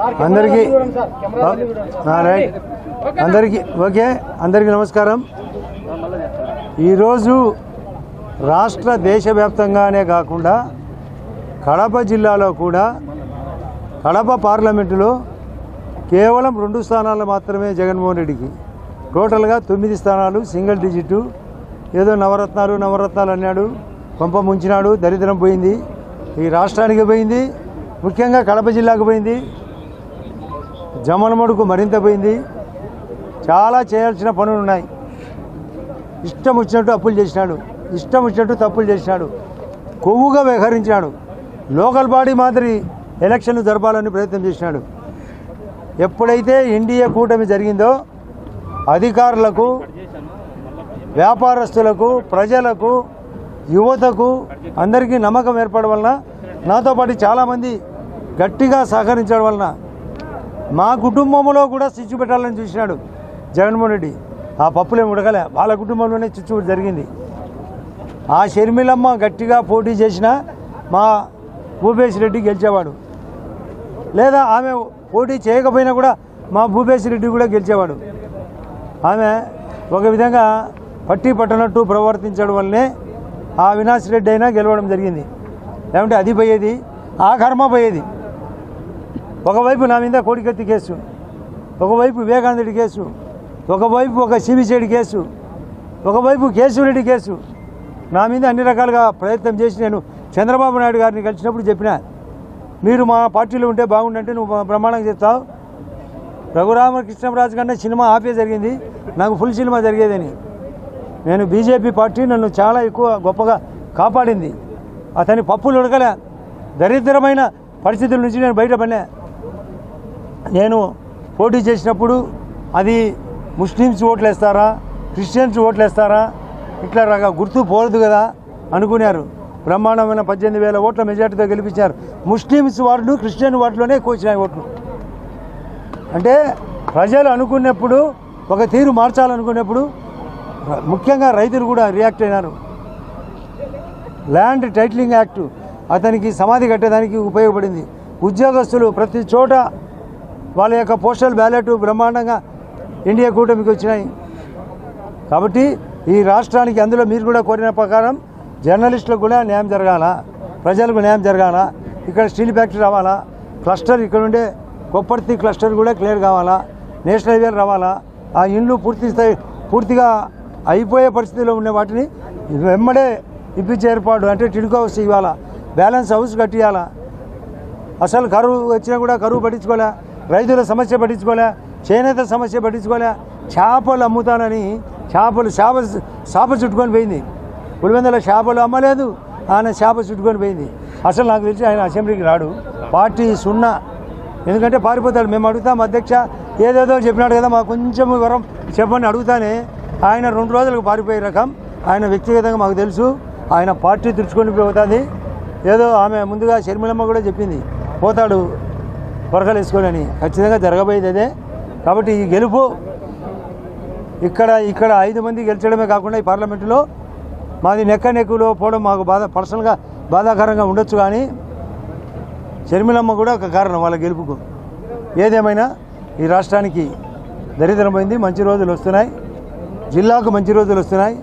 అందరికీ నమస్కారం. ఈరోజు రాష్ట్ర దేశవ్యాప్తంగానే కాకుండా కడప జిల్లాలో కూడా కడప పార్లమెంటులో కేవలం 2 స్థానాలు మాత్రమే జగన్మోహన్ రెడ్డికి. టోటల్గా 9 స్థానాలు సింగిల్ డిజిట్. ఏదో నవరత్నాలు అన్నాడు, కొంప ముంచినాడు. దరిద్రం పోయింది, ఈ రాష్ట్రానికి పోయింది, ముఖ్యంగా కడప జిల్లాకు పోయింది. జమలమడుకు మరింత పోయింది. చాలా చేయాల్సిన పనులు ఉన్నాయి. ఇష్టం వచ్చినట్టు అప్పులు చేసినాడు, ఇష్టం వచ్చినట్టు తప్పులు చేసినాడు, కొవ్వుగా వ్యవహరించినాడు. లోకల్ బాడీ మాదిరి ఎలక్షన్లు జరపాలని ప్రయత్నం చేసినాడు. ఎప్పుడైతే ఎన్డీఏ కూటమి జరిగిందో అధికారులకు, వ్యాపారస్తులకు, ప్రజలకు, యువతకు అందరికీ నమ్మకం ఏర్పడడం వలన, నాతో పాటు చాలామంది గట్టిగా సహకరించడం వలన మా కుటుంబంలో కూడా చిచ్చు పెట్టాలని చూసినాడు జగన్మోహన్ రెడ్డి. ఆ పప్పులేం ఉడకలే, వాళ్ళ కుటుంబంలోనే చిచ్చు జరిగింది. ఆ షర్మిలమ్మ గట్టిగా పోటీ చేసిన మా భూపేశ్ రెడ్డి గెలిచేవాడు, లేదా ఆమె పోటీ చేయకపోయినా కూడా మా భూపేశ్ రెడ్డి కూడా గెలిచేవాడు. ఆమె ఒక విధంగా పట్టి పట్టనట్టు ప్రవర్తించడం వల్లనే ఆ అవినాష్ రెడ్డి అయినా గెలవడం జరిగింది. లేకుంటే అది పోయేది, ఆ కర్మ పోయేది. ఒకవైపు నా మీద కోడికత్తి కేసు, ఒకవైపు వివేకానంద రెడ్డి కేసు, ఒకవైపు ఒక సిబిసిఐడి కేసు, ఒకవైపు కేశవరెడ్డి కేసు. నా మీద అన్ని రకాలుగా ప్రయత్నం చేసి నేను చంద్రబాబు నాయుడు గారిని కలిసినప్పుడు చెప్పిన, మీరు మా పార్టీలో ఉంటే బాగుండంటే నువ్వు బ్రహ్మాండంగా చెప్తావు. రఘురామకృష్ణరాజు కన్నా సినిమా ఆపే జరిగింది, నాకు ఫుల్ సినిమా జరిగేదని. నేను బీజేపీ పార్టీ నన్ను చాలా ఎక్కువ గొప్పగా కాపాడింది. అతని పప్పులు ఉడకలే, దరిద్రమైన పరిస్థితుల నుంచి నేను బయటపడినా. నేను పోటీ చేసినప్పుడు అది ముస్లిమ్స్ ఓట్లు వేస్తారా, క్రిస్టియన్స్ ఓట్లు వేస్తారా, ఇట్లా గుర్తు పోదు కదా అనుకున్నారు. బ్రహ్మాండమైన 18,000 ఓట్ల మెజార్టీతో గెలిపించారు. ముస్లిమ్స్ వార్డు, క్రిస్టియన్ వార్డులోనే ఎక్కువ వచ్చినాయి ఓట్లు. అంటే ప్రజలు అనుకున్నప్పుడు, ఒక తీరు మార్చాలనుకున్నప్పుడు ముఖ్యంగా రైతులు కూడా రియాక్ట్ అయినారు. ల్యాండ్ టైటిలింగ్ యాక్ట్ అతనికి సమాధి కట్టడానికి ఉపయోగపడింది. ఉద్యోగస్తులు ప్రతి చోట వాళ్ళ యొక్క పోస్టల్ బ్యాలెట్ బ్రహ్మాండంగా ఇండియా కూటమికి వచ్చినాయి. కాబట్టి ఈ రాష్ట్రానికి, అందులో మీరు కూడా కోరిన ప్రకారం జర్నలిస్టులకు కూడా న్యాయం జరగాల, ప్రజలకు న్యాయం జరగాల. ఇక్కడ స్టీల్ ఫ్యాక్టరీ రావాలా, క్లస్టర్ ఇక్కడ ఉండే కొప్పర్తి క్లస్టర్ కూడా క్లియర్ కావాలా, నేషనల్ హైవేలు రావాలా. ఆ ఇండ్లు పూర్తిగా అయిపోయే పరిస్థితిలో ఉన్న వాటిని వెంబడే ఇప్పించే ఏర్పాటు, అంటే టిడ్కో హౌస్ ఇవ్వాలా, బ్యాలెన్స్ హౌస్ కట్టియాలా. అసలు కరువు వచ్చినా కూడా కరువు పట్టించుకోలే, రైతుల సమస్య పట్టించుకోలే, చేనేత సమస్య పట్టించుకోలే. చేపలు అమ్ముతానని చేప చుట్టుకొని పోయింది. పులివెందుల చేపలు అమ్మలేదు, ఆయన చేప చుట్టుకొని పోయింది. అసలు నాకు తెలిసి ఆయన అసెంబ్లీకి రాడు, పార్టీ 0. ఎందుకంటే పారిపోతాడు. మేము అడుగుతాం, అధ్యక్ష ఏదేదో చెప్పినాడు కదా, మాకు కొంచెం వివరం చెప్పని అడుగుతానే ఆయన 2 రోజులకు పారిపోయే రకం. ఆయన వ్యక్తిగతంగా మాకు తెలుసు, ఆయన పార్టీ తుడుచుకొని పోతుంది. ఏదో ఆమె ముందుగా షర్మిలమ్మ కూడా చెప్పింది, పోతాడు పొరకలు వేసుకొని అని. ఖచ్చితంగా జరగబోయేది అదే. కాబట్టి ఈ గెలుపు ఇక్కడ 5 మంది గెలిచడమే కాకుండా ఈ పార్లమెంటులో మాది నెక్కులో పోవడం మాకు పర్సనల్గా బాధాకరంగా ఉండొచ్చు. కానీ షర్మిలమ్మ కూడా ఒక కారణం వాళ్ళ గెలుపుకు. ఏదేమైనా ఈ రాష్ట్రానికి దరిద్రం పోయింది. మంచి రోజులు వస్తున్నాయి, జిల్లాకు మంచి రోజులు వస్తున్నాయి.